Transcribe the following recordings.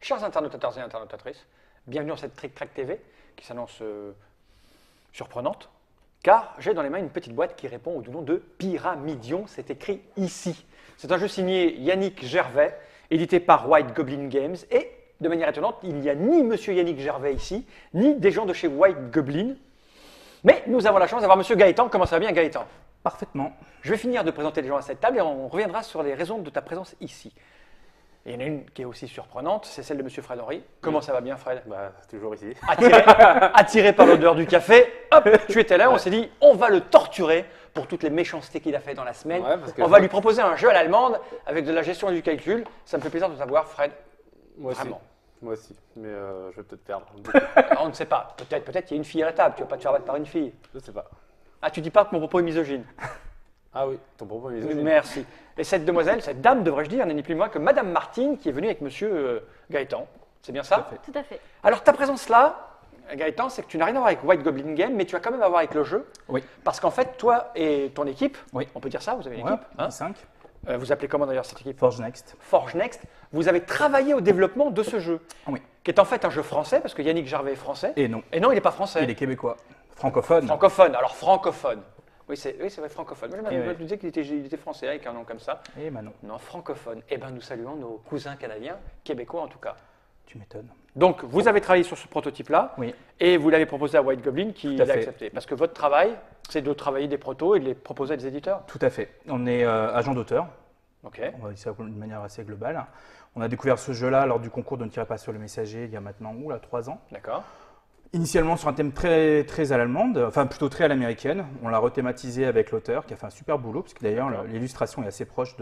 Chers internautateurs et internautatrices, bienvenue dans cette Trick Track TV qui s'annonce surprenante, car j'ai dans les mains une petite boîte qui répond au nom de Pyramidion, c'est écrit ici. C'est un jeu signé Yannick Gervais, édité par White Goblin Games, et de manière étonnante, il n'y a ni Monsieur Yannick Gervais ici, ni des gens de chez White Goblin, mais nous avons la chance d'avoir Monsieur Gaëtan. Comment ça va bien, Gaëtan? Parfaitement. Je vais finir de présenter les gens à cette table et on reviendra sur les raisons de ta présence ici. Et il y en a une qui est aussi surprenante, c'est celle de Monsieur Fred Henry. Comment ça va bien, Fred? Bah, c'est toujours ici. Attiré par l'odeur du café, hop, tu étais là, on s'est dit, on va le torturer pour toutes les méchancetés qu'il a fait dans la semaine. Ouais, parce que on va lui proposer un jeu à l'allemande avec de la gestion et du calcul. Ça me fait plaisir de t'avoir, Fred. Moi aussi. Vraiment. Moi aussi. Mais je vais peut-être perdre. Alors, on ne sait pas. Peut-être qu'il y a une fille à la table. Tu ne vas pas te faire battre par une fille. Je sais pas. Ah, tu dis pas que mon propos est misogyne. Ah oui, ton propos est misogyne. Merci. Et cette demoiselle, cette dame, devrais-je dire, n'est ni plus ni moins que Madame Martine qui est venue avec Monsieur Gaëtan. C'est bien ça? Tout Tout à fait. Alors, ta présence là, Gaëtan, c'est que tu n'as rien à voir avec White Goblin Game, mais tu as quand même à voir avec le jeu. Oui. Parce qu'en fait, toi et ton équipe, Oui. on peut dire ça, vous avez une Ouais, équipe, hein 5. Vous appelez comment d'ailleurs cette équipe? Forge Next. Forge Next. Vous avez travaillé au développement de ce jeu, Oui. qui est en fait un jeu français, parce que Yannick Gervais est français. Et non. Et non, il n'est pas français. Il est québécois. Francophone. Francophone. Alors, francophone. Oui, c'est vrai, francophone. Moi, je Et me ouais. disais qu'il était français, avec un nom comme ça. Et Manon. Non, francophone. Eh bien, nous saluons nos cousins canadiens, québécois en tout cas. Tu m'étonnes. Donc, vous avez travaillé sur ce prototype-là, Oui. et vous l'avez proposé à White Goblin, qui Tout à l'a fait. accepté. Parce que votre travail, c'est de travailler des protos et de les proposer à des éditeurs. Tout à fait. On est agent d'auteur. Ok. On va dire ça d'une manière assez globale. On a découvert ce jeu-là lors du concours de Ne tirez pas sur le messager il y a maintenant 3 ans. D'accord. Initialement sur un thème très à l'allemande, enfin plutôt très à l'américaine. On l'a rethématisé avec l'auteur qui a fait un super boulot, parce que d'ailleurs D'accord. l'illustration est assez proche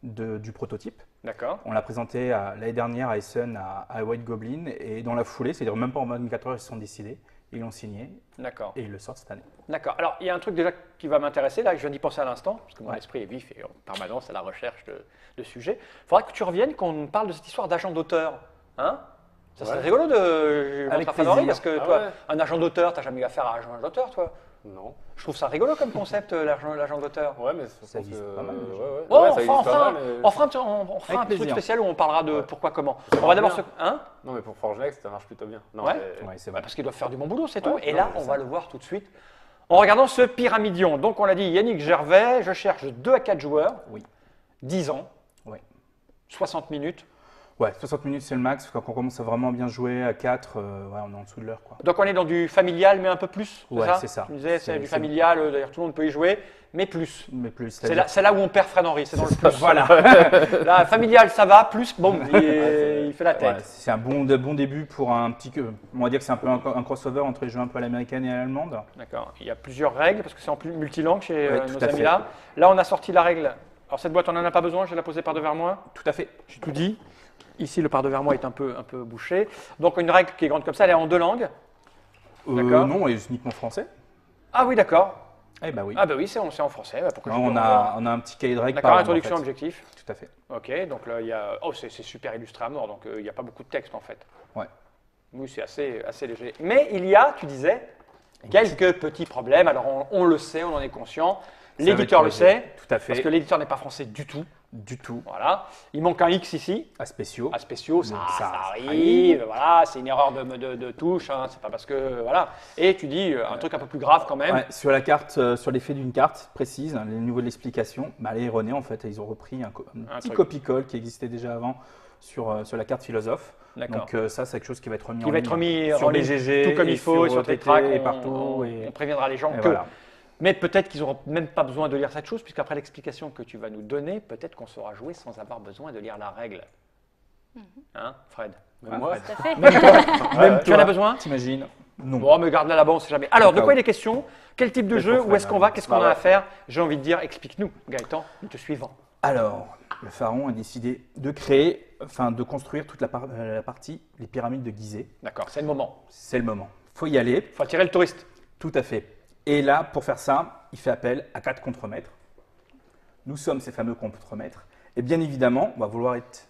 du prototype. D'accord. On l'a présenté l'année dernière à Essen, à White Goblin, et dans la foulée, c'est-à-dire même pas en 24 heures, ils se sont décidés, ils l'ont signé, D'accord. et ils le sortent cette année. D'accord. Alors, il y a un truc déjà qui va m'intéresser, là, je viens d'y penser à l'instant, parce que mon Ouais. esprit est vif et en permanence à la recherche de sujets. Il faudra que tu reviennes, qu'on parle de cette histoire d'agent d'auteur. Hein? Ça serait Ouais. rigolo de Avec montrer à Fred Henry, plaisir. parce que Ah toi, ouais. un agent d'auteur, tu n'as jamais eu affaire à un agent d'auteur, toi. Non. Je trouve ça rigolo comme concept, l'agent d'auteur. Ouais, mais Ça existe pas mal, déjà. Ouais, ouais. Bon, Ouais, on ça fera, existe pas mal, mais- on fera un petit truc plaisir. spécial où on parlera de Ouais. pourquoi, comment. Ça On va marche d'abord se. bien. Hein? Non, mais pour Forge Next, ça marche plutôt bien. Non, Ouais. mais- Ouais, c'est vrai. Parce qu'ils doivent faire du bon boulot, c'est Ouais, tout. Et non, là, mais on ça- va le voir tout de suite. En regardant ce Pyramidion, donc on l'a dit, Yannick Gervais, je cherche 2 à 4 joueurs, Oui. 10 ans, Ouais. 60 minutes. Ouais, 60 minutes c'est le max, quand on commence à vraiment bien jouer à 4, ouais, on est en dessous de l'heure, quoi. Donc on est dans du familial, mais un peu plus. Ouais, c'est ça. Tu me disais, c'est C'est- du c'est- familial, d'ailleurs tout le monde peut y jouer, mais plus. Mais plus, C'est là où on perd Fred Henry, c'est dans le plus. Voilà. Là, familial, ça va, plus, bon, il fait la tête. Ouais, c'est un bon début pour un petit. On va dire que c'est un peu un crossover entre les jeux un peu à l'américaine et à l'allemande. D'accord. Il y a plusieurs règles, parce que c'est en plus multilangue chez Ouais, tout nos à amis fait. là. Là, on a sorti la règle. Alors cette boîte, on n'en a pas besoin, je vais la poser par devers moi. Tout à fait. J'ai tout dit. Ici, le par devers moi est un peu bouché. Donc une règle qui est grande comme ça, elle est en 2 langues. D'accord. Non, et uniquement français. Ah oui, d'accord. Eh bah oui. Ah bah oui, c'est en français. Bah, pourquoi Non, je on peux- a un petit cahier de règles D'accord, par introduction, en fait. objectif. Tout à fait. Ok, donc là, il y a... Oh, c'est super illustré à mort, donc il n'y a pas beaucoup de texte en fait. Ouais. Oui, c'est assez léger. Mais il y a, tu disais, quelques petits problèmes. Alors on le sait, on en est conscient. Ça va L'éditeur être le corrigé. sait, Tout à fait. parce que l'éditeur n'est pas français du tout. Du tout. Voilà. Il manque un X ici. À spéciaux. À spéciaux, ça, Donc, ça arrive, voilà, c'est une erreur de touche, hein, c'est pas parce que, voilà. Et tu dis un truc un peu plus grave quand même. Ouais, sur la carte, sur l'effet d'une carte précise, le niveau de l'explication, bah, les erronés en fait, ils ont repris un petit truc. copie-colle qui existait déjà avant sur la carte philosophe. D'accord. Donc ça, c'est quelque chose qui va être remis Qui en va ligne être remis sur en les ligne, GG, tout comme il faut, sur TT, Tétrac, et partout. on préviendra les gens et que. voilà. Mais peut-être qu'ils n'auront même pas besoin de lire cette chose, puisqu'après l'explication que tu vas nous donner, peut-être qu'on saura jouer sans avoir besoin de lire la règle. Hein, Fred? Même moi, Tout à fait. Même Tu en as besoin? T'imagines? Non. Bon, mais garde-la là-bas, on ne sait jamais. Alors, de D'accord. quoi il est question? Quel type de Mais jeu? pour Où est-ce Fred, qu'on va? hein. Qu'est-ce qu'on a Ah ouais. à faire? J'ai envie de dire, explique-nous, Gaëtan, nous te suivons. Alors, le pharaon a décidé de créer, enfin de construire toute la partie, les pyramides de Gizeh. D'accord, c'est le moment. C'est le moment. Faut y aller. Il faut attirer le touriste. Tout à fait. Et là, pour faire ça, il fait appel à 4 contremaîtres. Nous sommes ces fameux contremaîtres. Et bien évidemment, on va vouloir être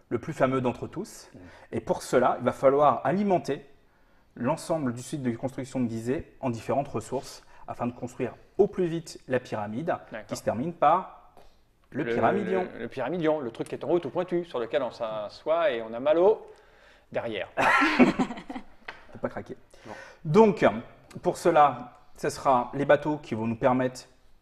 le plus fameux d'entre tous. Et pour cela, il va falloir alimenter l'ensemble du site de construction de Gizeh en différentes ressources afin de construire au plus vite la pyramide D'accord. qui se termine par le pyramidion. Le pyramidion, le truc qui est en haut tout pointu, sur lequel on s'assoit et on a mal au derrière. Faut pas craquer. Non. Donc, pour cela, ce sera les bateaux qui vont nous permettre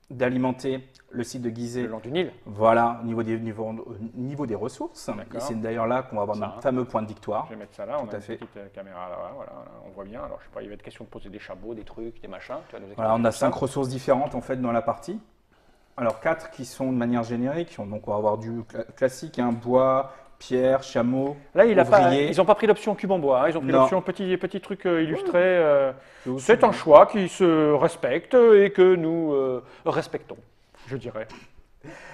d'alimenter le site de Gizeh. Le long du Nil. Voilà, au niveau des ressources. Et D'accord. c'est d'ailleurs là qu'on va avoir Ça, notre hein. fameux point de victoire. Je vais mettre ça là, on Tout a à une fait. petite caméra là, voilà, on voit bien. Alors je sais pas, il va être question de poser des chapeaux, des trucs, des machins. Tu vas nous Voilà, on expliquer a tout 5 ça. ressources différentes en fait dans la partie. Alors 4 qui sont de manière générique. Donc on va avoir du classique, hein, bois, pierre, chameau, Là, ils ouvrier. n'ont pas pris l'option cube en bois, hein, ils ont pris Non. l'option petit truc illustré. C'est aussi C'est un choix qui se respecte et que nous respectons, je dirais.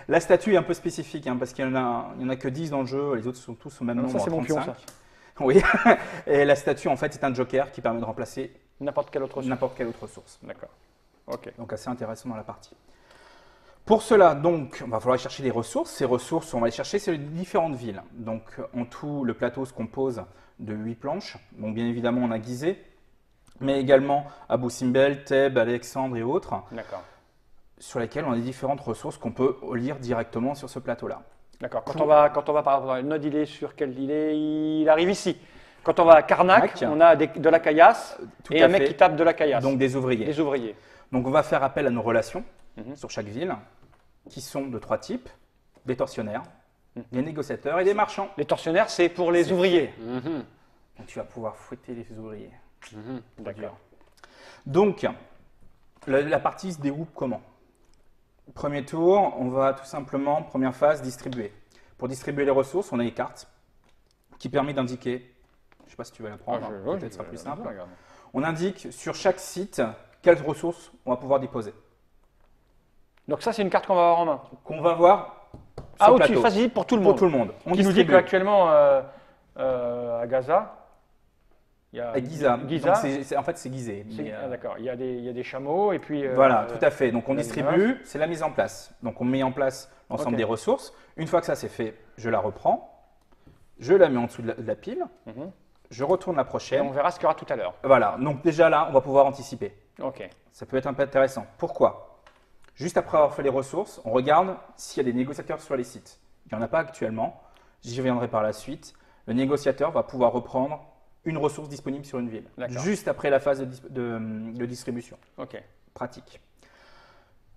La statue est un peu spécifique hein, parce qu'il y en a que 10 dans le jeu, les autres sont tous au même Ah, nombre. ça, c'est mon pion, 35. Oui, et la statue en fait est un joker qui permet de remplacer N'importe quelle autre ressource. n'importe quelle autre ressource. D'accord. Ok. Donc assez intéressant dans la partie. Pour cela, donc, on va falloir chercher des ressources. Ces ressources, on va les chercher sur les différentes villes. Donc en tout, le plateau se compose de 8 planches. Donc bien évidemment, on a Gizeh, mais également Abu Simbel, Thèbes, Alexandre et autres, D'accord. sur lesquelles on a des différentes ressources qu'on peut lire directement sur ce plateau-là. D'accord. Quand on va par exemple, Nod, il est sur quelle il est? Il arrive ici. Quand on va à Karnak, Karnak. on a de la caillasse Tout et à un mec fait. qui tape de la caillasse. Donc des ouvriers. des ouvriers. Donc on va faire appel à nos relations Mhm. sur chaque ville, qui sont de 3 types, des tortionnaires, des négociateurs et des marchands. Les tortionnaires, c'est pour les C'est ouvriers. Mhm. Donc tu vas pouvoir fouetter les ouvriers. Mhm. D'accord. Donc la partie se déroule comment? Premier tour, on va tout simplement, première phase, distribuer. Pour distribuer les ressources, on a les cartes qui permettent d'indiquer, je ne sais pas si tu veux la prendre, peut-être ce sera plus simple. Regarde. On indique sur chaque site quelles ressources on va pouvoir déposer. Donc ça, c'est une carte qu'on va avoir en main. Qu'on va voir sur Ah, le où tu plateau. facilites pour tout le Pour monde. tout le monde. On Qui nous dit distribue. qu'actuellement, à Gaza, il y a À Giza. Giza. Donc, en fait, c'est Gizeh. mais, Ah, d'accord. Il y a des chameaux et puis. Voilà, tout à fait. Donc on la distribue, c'est la mise en place. Donc on met en place l'ensemble Ok. des ressources. Une fois que ça c'est fait, je la reprends, je la mets en dessous de la pile, Mhm. je retourne la Et prochaine. on verra ce qu'il y aura tout à l'heure. Voilà, donc déjà là, on va pouvoir anticiper. Ok. Ça peut être un peu intéressant. Pourquoi? Juste après avoir fait les ressources, on regarde s'il y a des négociateurs sur les sites. Il n'y en a pas actuellement, j'y reviendrai par la suite. Le négociateur va pouvoir reprendre une ressource disponible sur une ville, D'accord. juste après la phase de distribution. Ok. Pratique.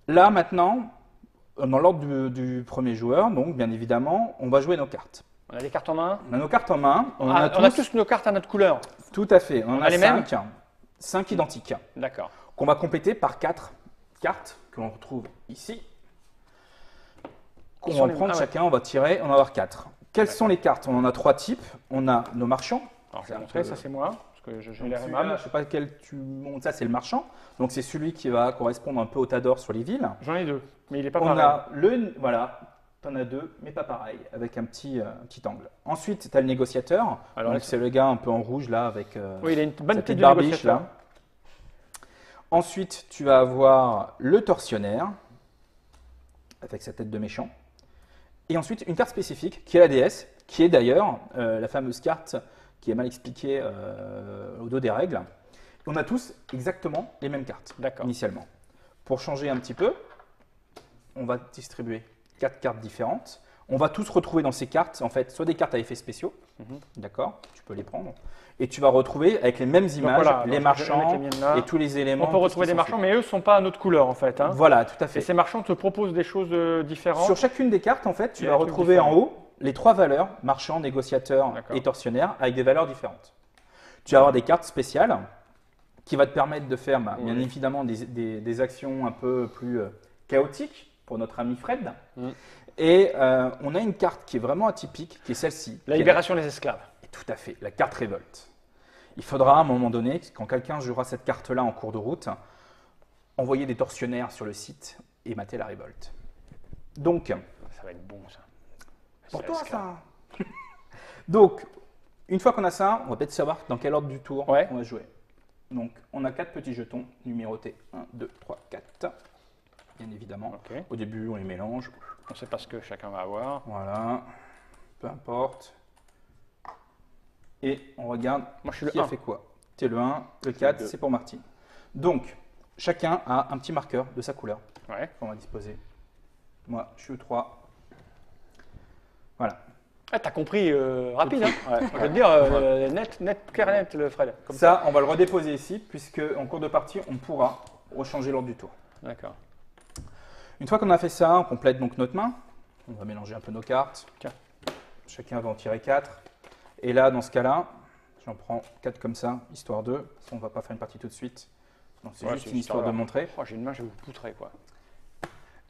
Là maintenant, dans l'ordre du premier joueur, donc bien évidemment, on va jouer nos cartes. On a des cartes en main. On a nos cartes en main, on, Ah, a, on a tous, tous nos cartes à notre couleur. tout à fait, on, On a a les mêmes 5 identiques, D'accord. qu'on va compléter par 4 cartes que l'on retrouve ici. Qu'on sont va les- prendre ah ouais. chacun, on va tirer, on va avoir 4. Quelles sont les cartes? On en a 3 types. On a nos marchands. Alors je vais C'est un montrer, peu- ça c'est moi, parce que j'ai Donc l'air celui-là, aimable. je ne sais pas lequel tu montes, ça c'est le marchand. Donc c'est celui qui va correspondre un peu au tas d'or sur les villes. J'en ai deux, mais il est pas On pareil. a voilà, tu en as 2, mais pas pareil, avec un petit angle. Ensuite, tu as le négociateur. Alors, Donc, là, c'est le gars un peu en rouge là, avec Oui, il a une bonne sa tête petite de barbiche négociateur. là. Ensuite, tu vas avoir le tortionnaire, avec sa tête de méchant. Et ensuite, une carte spécifique, qui est la déesse, qui est d'ailleurs la fameuse carte qui est mal expliquée au dos des règles. On a tous exactement les mêmes cartes, D'accord. initialement. Pour changer un petit peu, on va distribuer 4 cartes différentes. On va tous retrouver dans ces cartes, en fait, soit des cartes à effets spéciaux, Mhm. d'accord, tu peux les prendre, et tu vas retrouver avec les mêmes images, voilà, les donc, je vais mettre marchands les miennes là. et tous les éléments. On peut tout ce retrouver qui des marchands, s'ensuit. mais eux ne sont pas à notre couleur en fait. Hein. Voilà, tout à Et fait. ces marchands te proposent des choses différentes. Sur chacune des cartes, en fait, tu Il y a vas un truc retrouver en différent. haut les 3 valeurs, marchand, négociateur D'accord. et tortionnaire, avec des valeurs différentes. Tu vas avoir des cartes spéciales qui vont te permettre de faire, bien Oui. évidemment, des actions un peu plus chaotiques pour notre ami Fred. Mm. Et on a une carte qui est vraiment atypique, qui est celle-ci. La qui est libération des esclaves. Tout à fait, la carte révolte. Il faudra à un moment donné, quand quelqu'un jouera cette carte-là en cours de route, envoyer des tortionnaires sur le site et mater la révolte. Donc, Ça va être bon ça. pour C'est toi l'esclave. ça. Donc, une fois qu'on a ça, on va peut-être savoir dans quel ordre du tour Ouais. on va jouer. Donc, on a 4 petits jetons numérotés. 1, 2, 3, 4. Bien évidemment. Ok. Au début, on les mélange. On ne sait pas ce que chacun va avoir. Voilà. Peu importe. Et on regarde Moi je suis le qui a 1. fait quoi. C'est le 1, le 4, deux. c'est pour Martine. Donc, chacun a un petit marqueur de sa couleur Ouais. qu'on va disposer. Moi, je suis le 3. Voilà. Ah, t'as compris rapide, hein. Ouais. Je veux te dire, net, clair et net, le Fred. Comme Ça, on va le redéposer ici, puisque en cours de partie, on pourra rechanger l'ordre du tour. D'accord. Une fois qu'on a fait ça, on complète donc notre main. On va mélanger un peu nos cartes. Tiens. Chacun va en tirer 4. Et là, dans ce cas-là, j'en prends 4 comme ça, histoire de. On ne va pas faire une partie tout de suite. Donc c'est Ouais, juste c'est une histoire de histoire. montrer. Oh, j'ai une main, je vais vous poutrer, quoi.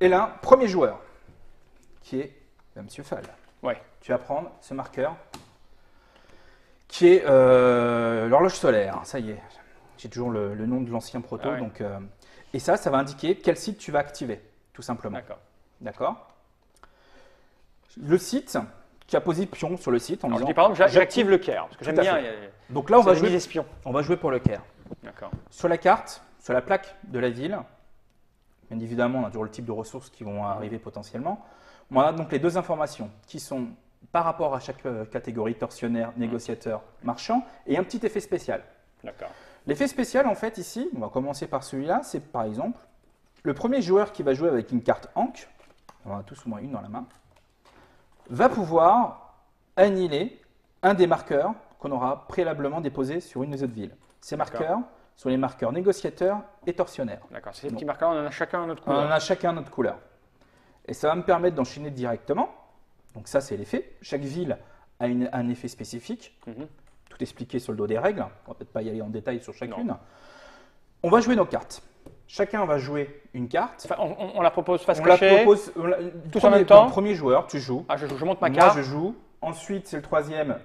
Et là, premier joueur, qui est Monsieur Fall. Ouais. Tu vas prendre ce marqueur, qui est l'horloge solaire. Ça y est, j'ai toujours le nom de l'ancien proto. Ah ouais. Donc, et ça va indiquer quel site tu vas activer, tout simplement. D'accord. D'accord. Le site, tu as posé pion sur le site en Alors, je disant. dis, par exemple, j'active le Caire, parce que j'aime Tout à bien. fait. Donc là, on va jouer. espions. On va jouer pour le Caire. D'accord. Sur la carte, sur la plaque de la ville, bien évidemment, on a toujours le type de ressources qui vont arriver potentiellement. On a donc les deux informations qui sont par rapport à chaque catégorie, tortionnaire, négociateur, marchand, et un petit effet spécial. D'accord. L'effet spécial, en fait, ici, on va commencer par celui-là, c'est par exemple, le premier joueur qui va jouer avec une carte Ankh, on en a tous au moins une dans la main, va pouvoir annihiler un des marqueurs qu'on aura préalablement déposé sur une des autres villes. Ces D'accord. marqueurs sont les marqueurs négociateurs et tortionnaires. D'accord. Ces Non. petits marqueurs, on en a chacun un autre On couleur. en a chacun notre couleur. Et ça va me permettre d'enchaîner directement. Donc ça, c'est l'effet. Chaque ville a un effet spécifique. Mhm. Tout expliqué sur le dos des règles. On va peut-être pas y aller en détail sur chacune. Non. On va jouer nos cartes. Chacun va jouer une carte. Enfin, on la propose face On la cachée. propose Tous en même temps. Premier joueur, tu joues. Ah, je monte ma Moi, carte. je joue. Ensuite, c'est le troisième.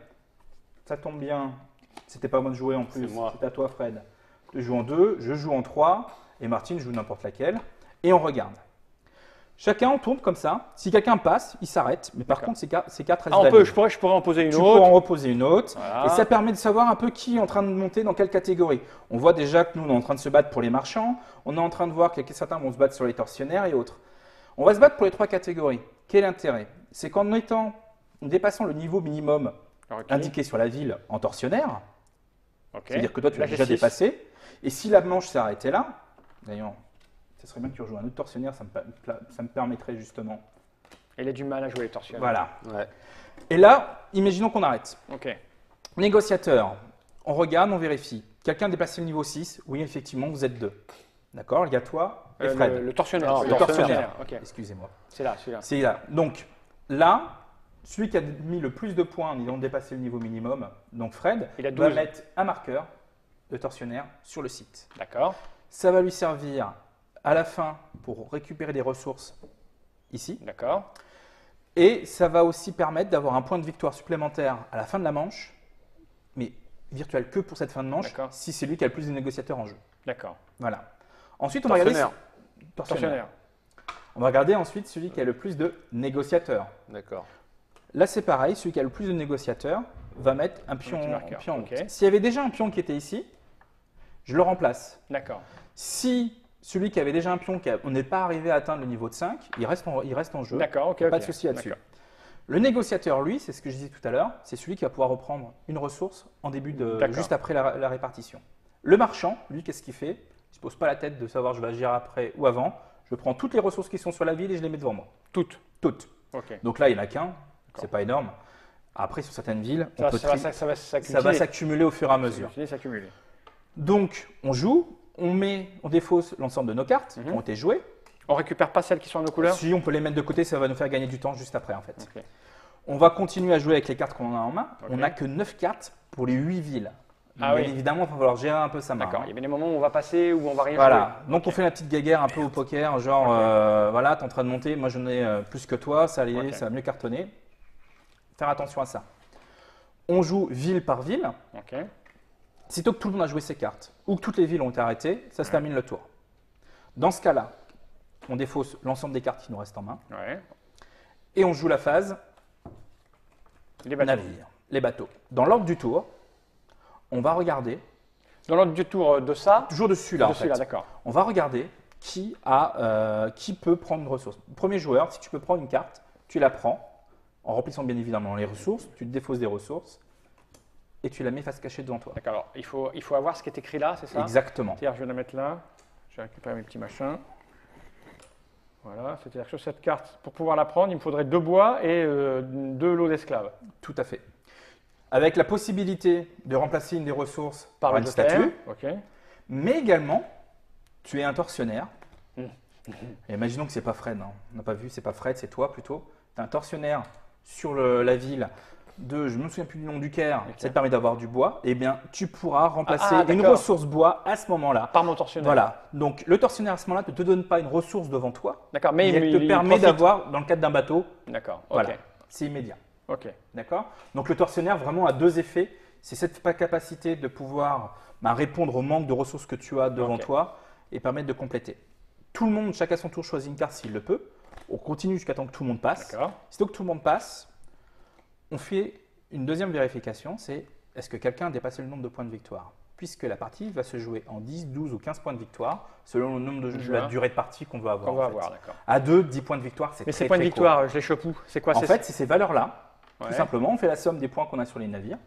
Ça tombe bien. C'était pas moi de jouer en plus. C'est moi. C'est à toi, Fred. Tu joues en 2, je joue en 3. Et Martine joue n'importe laquelle. Et on regarde. Chacun, on tourne comme ça. Si quelqu'un passe, il s'arrête. Mais par D'accord. contre, ces quatre restent Ah, valides. je pourrais en poser une Tu autre. pourras en reposer une autre. Voilà. Et ça permet de savoir un peu qui est en train de monter dans quelle catégorie. On voit déjà que nous, on est en train de se battre pour les marchands. On est en train de voir que certains vont se battre sur les tortionnaires et autres. On va se battre pour les 3 catégories. Quel est l'intérêt? C'est qu'en dépassant le niveau minimum Ok. indiqué sur la ville en tortionnaire, Ok. c'est-à-dire que toi, tu Là, l'as j'ai déjà 6. dépassé. Et si la manche s'est arrêtée là, d'ailleurs, ça serait bien que tu rejoues un autre tortionnaire, ça me permettrait justement. Il a du mal à jouer les torsionnaires. Voilà. Ouais. Et là, imaginons qu'on arrête. Ok. Négociateur, on regarde, on vérifie. Quelqu'un a dépassé le niveau 6? Oui, effectivement, vous êtes 2. D'accord? Il y a toi et Fred. Le torsionnaire. Non, le le torsionnaire. Ok. Excusez-moi. C'est là, celui-là. C'est là. Donc, là, celui qui a mis le plus de points en ayant dépassé le niveau minimum, donc Fred, Il a va 12. mettre un marqueur de torsionnaire sur le site. D'accord. Ça va lui servir à la fin pour récupérer des ressources ici. D'accord. Et ça va aussi permettre d'avoir un point de victoire supplémentaire à la fin de la manche, mais virtuel que pour cette fin de manche, D'accord. si c'est lui qui a le plus de négociateurs en jeu. D'accord. Voilà. Ensuite, on va regarder. Tortionnaire. Torsionnaire. On va regarder ensuite celui qui a le plus de négociateurs. D'accord. Là, c'est pareil, celui qui a le plus de négociateurs va mettre un pion, petit marqueur. un pion en Ok. haut. S'il y avait déjà un pion qui était ici, je le remplace. D'accord. Si celui qui avait déjà un pion, on n'est pas arrivé à atteindre le niveau de 5, il reste en jeu. D'accord. Ok. Pas ok. de souci là-dessus. D'accord. Le négociateur, lui, c'est ce que je disais tout à l'heure, c'est celui qui va pouvoir reprendre une ressource en début D'accord. juste après la répartition. Le marchand, lui, qu'est-ce qu'il fait? Il ne se pose pas la tête de savoir je vais agir après ou avant. Je prends toutes les ressources qui sont sur la ville et je les mets devant moi. Toutes. Toutes. Ok. Donc là, il n'y en a qu'un, c'est pas énorme. Après, sur certaines villes, on peut Ça va s'accumuler. ça va s'accumuler au fur et à mesure. S'accumuler. Donc, on joue, on défausse l'ensemble de nos cartes qui ont été jouées. On récupère pas celles qui sont à nos couleurs. Si on peut les mettre de côté, ça va nous faire gagner du temps juste après, en fait. Ok. On va continuer à jouer avec les cartes qu'on a en main. Ok. On n'a que 9 cartes pour les 8 villes. Ah Bien oui. évidemment, il va falloir gérer un peu sa main. D'accord. hein. Il y a bien des moments où on va passer, où on va rien Voilà, donc on fait la petite guéguerre un peu au poker, genre voilà, t'es en train de monter, moi j'en ai plus que toi, ça, Ok. ça va mieux cartonner. Faire attention à ça. On joue ville par ville. jouer. Ok. Sitôt que tout le monde a joué ses cartes ou que toutes les villes ont été arrêtées, ça se termine le tour. Dans ce cas-là, on défausse l'ensemble des cartes qui nous restent en main Ouais. et on joue la phase Les bateaux. navire, les bateaux. Dans l'ordre du tour, on va regarder, Dans l'ordre du tour de ça. toujours de celui-là en Dessus là, fait, d'accord. on va regarder qui peut prendre une ressource. Premier joueur, si tu peux prendre une carte, tu la prends en remplissant bien évidemment les ressources, tu te défausses des ressources et tu la mets face cachée devant toi. D'accord. Alors, il faut avoir ce qui est écrit là, c'est ça? Exactement. C'est-à-dire, je vais la mettre là. Je vais récupérer mes petits machins. Voilà, c'est-à-dire que sur cette carte, pour pouvoir la prendre, il me faudrait 2 bois et 2 lots d'esclaves. Tout à fait. Avec la possibilité de remplacer une des ressources Par par le une totem. statue, Ok. mais également, tu es un tortionnaire. Mm. Et imaginons que c'est pas Fred, hein. On n'a pas vu, c'est pas Fred, c'est toi plutôt. Tu es un tortionnaire sur la ville de, je me souviens plus du nom du Caire, ça te permet d'avoir du bois. Eh bien, tu pourras remplacer une d'accord. ressource bois à ce moment-là. Par mon tortionnaire. Voilà. Donc, le tortionnaire à ce moment-là ne te donne pas une ressource devant toi, D'accord, mais mais elle te il permet profite. d'avoir, dans le cadre d'un bateau, D'accord, ok. voilà, c'est immédiat. Ok. D'accord. Donc le tortionnaire vraiment a 2 effets. C'est cette capacité de pouvoir répondre au manque de ressources que tu as devant Ok. toi et permettre de compléter. Tout le monde, chacun son tour, choisit une carte s'il le peut. On continue jusqu'à temps que tout le monde passe. D'accord. Sitôt que tout le monde passe, on fait une deuxième vérification, c'est est-ce que quelqu'un a dépassé le nombre de points de victoire? Puisque la partie va se jouer en 10, 12 ou 15 points de victoire, selon le nombre de la durée de partie qu'on va avoir. On va en fait. avoir, d'accord. À 2, 10 points de victoire, c'est Mais très ces points de très victoire, je les chope où? C'est quoi? court. En fait, c'est ces valeurs-là. Ouais. Tout simplement, on fait la somme des points qu'on a sur les navires.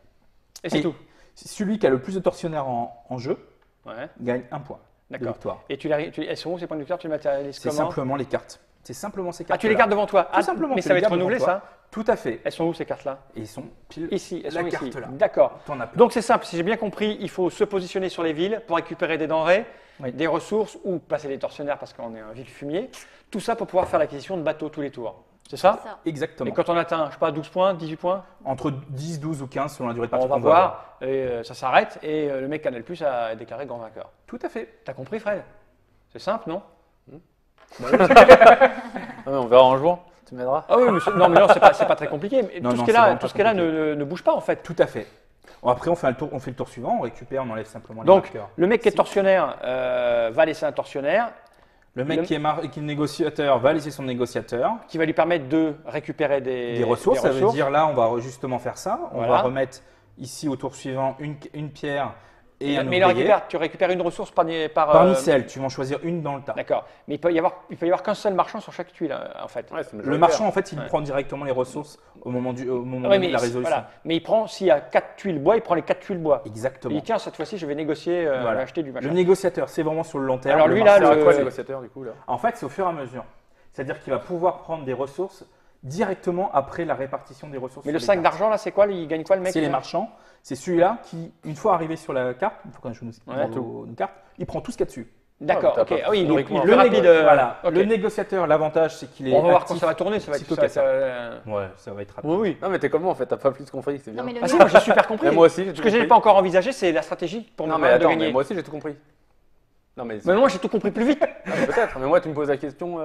Et c'est Et tout. celui qui a le plus de tortionnaires en jeu Ouais. gagne 1 point de D'accord. victoire. Et elles sont où ces points de victoire? Tu les matérialises C'est comment? simplement les cartes. C'est simplement ces Ah, cartes. tu les gardes devant toi? Tout simplement. Mais tu ça va les être gardes renouvelé, devant toi. ça? Tout à fait. Elles sont où ces cartes-là? Et ils sont pile Ici, elles la sont ici. carte là. D'accord. T'en as plein. Donc c'est simple, si j'ai bien compris, il faut se positionner sur les villes pour récupérer des denrées, Oui. des ressources ou passer les tortionnaires parce qu'on est un ville fumier. Tout ça pour pouvoir faire l'acquisition de bateaux tous les tours. C'est ça? Ça. Exactement. Et quand on atteint, je sais pas, 12 points, 18 points, Entre 10, 12 ou 15 selon la durée de partie on va qu'on va avoir. voir, et ça s'arrête et le mec Canal Plus a déclaré grand vainqueur. Tout à fait. T'as compris Fred? C'est simple, non? Ah, mais on verra en jouant. Tu m'aideras. Ah oui, non, mais non, c'est pas très compliqué. Mais Non, tout, non, ce qui est c'est là, vraiment tout pas ce qui est là compliqué. ne bouge pas en fait. Tout à fait. Bon, après, on fait le tour suivant, on récupère, on enlève simplement les Donc, marqueurs. le mec qui est Si. tortionnaire va laisser un tortionnaire Le mec le- qui est négociateur va laisser son négociateur. qui va lui permettre de récupérer Des ressources, ça veut dire là, on va justement faire ça. On Voilà. va remettre ici au tour suivant une pierre et un mais ouvrier. tu récupères une ressource par Parmi celles, tu vas en choisir une dans le tas. D'accord. Mais il peut y avoir qu'un seul marchand sur chaque tuile en fait. Ouais, c'est Le majoritaire. marchand, en fait, il Ouais. prend directement les ressources au moment Ouais, de la résolution. voilà. Mais il prend, s'il y a 4 tuiles bois, il prend les 4 tuiles bois. Il Exactement. dit tiens, cette fois-ci, je vais négocier, je vais Voilà. acheter du machin. Le négociateur, c'est vraiment sur le long terme. Alors Le lui, là, marchand, C'est le- à quoi le négociateur du coup là? En fait, c'est au fur et à mesure. C'est-à-dire qu'il va pouvoir prendre des ressources directement après la répartition des ressources. Mais sur le les 5 cartes. d'argent, là, c'est quoi? Il gagne quoi le mec? C'est les marchands. C'est celui-là qui, une fois arrivé sur la carte, une fois qu'on joue Ouais. nos cartes, il prend tout ce qu'il y a dessus. D'accord, Ah, ok. t'as pas- Ah oui, donc il est Le plus rapide. voilà. ok. Le négociateur, l'avantage, c'est qu'il est. On va voir actif. quand ça va tourner, ça va être sitôt ça va qu'il y a être, Ouais, ça va être rapide. Oui, oui. Non mais t'es comment en fait? T'as pas plus compris, c'est bien. Non, mais le Ah si, moi j'ai super compris. Mais moi aussi, j'ai Ce tout que je n'ai compris. pas encore envisagé, c'est la stratégie pour me Non mais permettre de attends, mais gagner. moi aussi j'ai tout compris. Non mais, Mais moi j'ai tout compris plus vite. Ah, mais peut-être. Mais moi tu me poses la question,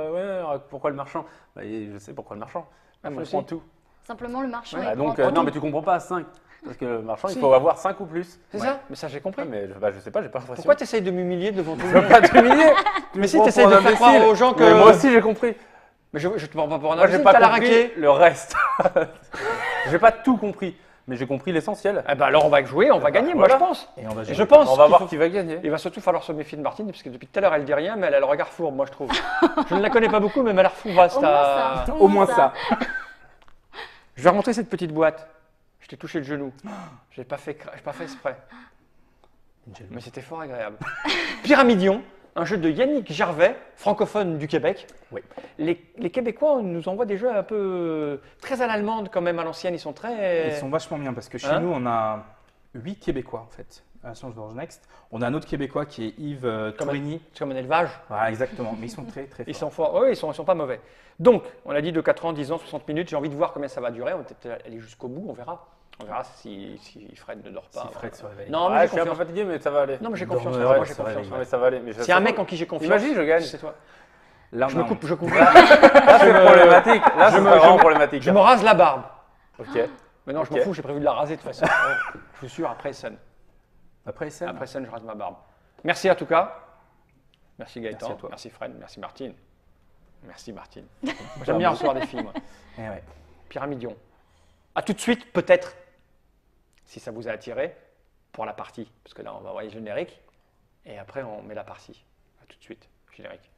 pourquoi le marchand? Bah, je sais pourquoi le marchand. Ah, moi je comprends aussi. tout. Simplement, le marchand. Bah, il donc prend non tout. mais tu comprends pas 5. Parce que le marchand Si. il faut avoir 5 ou plus. C'est Ouais. ça? Mais ça j'ai compris. Ah, mais je sais pas, j'ai pas l'impression. Pourquoi tu essayes de m'humilier devant tout le Je veux monde? pas t'humilier. Mais si tu essayes de faire croire aux gens que. Mais moi aussi j'ai compris. Mais je te prends pas pour un Moi j'ai imbécile, pas t'as la compris raqué. le reste. J'ai pas tout compris, mais j'ai compris l'essentiel. Eh ben alors on va jouer, on va gagner, moi Voilà. je pense. Et on va Et jouer. je pense On va qu'il voir faut- qui va gagner. il va surtout falloir se méfier de Martine, parce que depuis tout à l'heure elle dit rien, mais elle a le regard fourbe, moi je trouve. Je ne la connais pas beaucoup, mais elle m'a l'air fourbasse. Au moins ça. Au moins ça. Je vais remontrer cette petite boîte. Je t'ai touché le genou. J'ai pas fait exprès. Mais c'était fort agréable. Pyramidion, un jeu de Yannick Gervais, francophone du Québec. Oui. Les Québécois nous envoient des jeux un peu très à l'allemande quand même, à l'ancienne. Ils sont très. Ils sont vachement bien parce que chez Hein nous, on a 8 Québécois en fait. À la Change d'Orange Next. On a un autre Québécois qui est Yves Comme- Tourigny. C'est comme un élevage. Voilà, exactement. Mais ils sont très très Ils forts. sont forts. Oui, ils sont pas mauvais. Donc, on a dit de 4 ans, 10 ans, 60 minutes. J'ai envie de voir combien ça va durer. On va peut-être aller jusqu'au bout, on verra. On verra si Fred ne dort pas. Si Fred se réveille. Non, mais Ouais, j'ai je suis un peu confiance. fatigué, mais ça va aller. Non, mais j'ai Dans confiance. le Moi, rêve, j'ai ça va confiance. aller. Non, mais ça va aller. Mais S'il y a un mec en qui j'ai confiance. Imagine, je gagne. C'est toi. Là, Je on me a- coupe. Je coupe. Là, c'est problématique. Là, c'est vraiment problématique. Je me rase la barbe. Ok. Mais non, je m'en Ok. fous, j'ai prévu de la raser de toute façon. Je vous sûr, après Sun. Après ça, Après Sun, je rase ma barbe. Merci à tout cas. Merci Gaëtan. Merci à toi. Merci Fred. Merci Martine. Merci Martine. J'aime bien recevoir des filles, moi. Eh ouais. Pyramidion. A tout de suite, peut-être, si ça vous a attiré, pour la partie. Parce que là, on va envoyer le générique. Et après, on met la partie. A tout de suite, générique.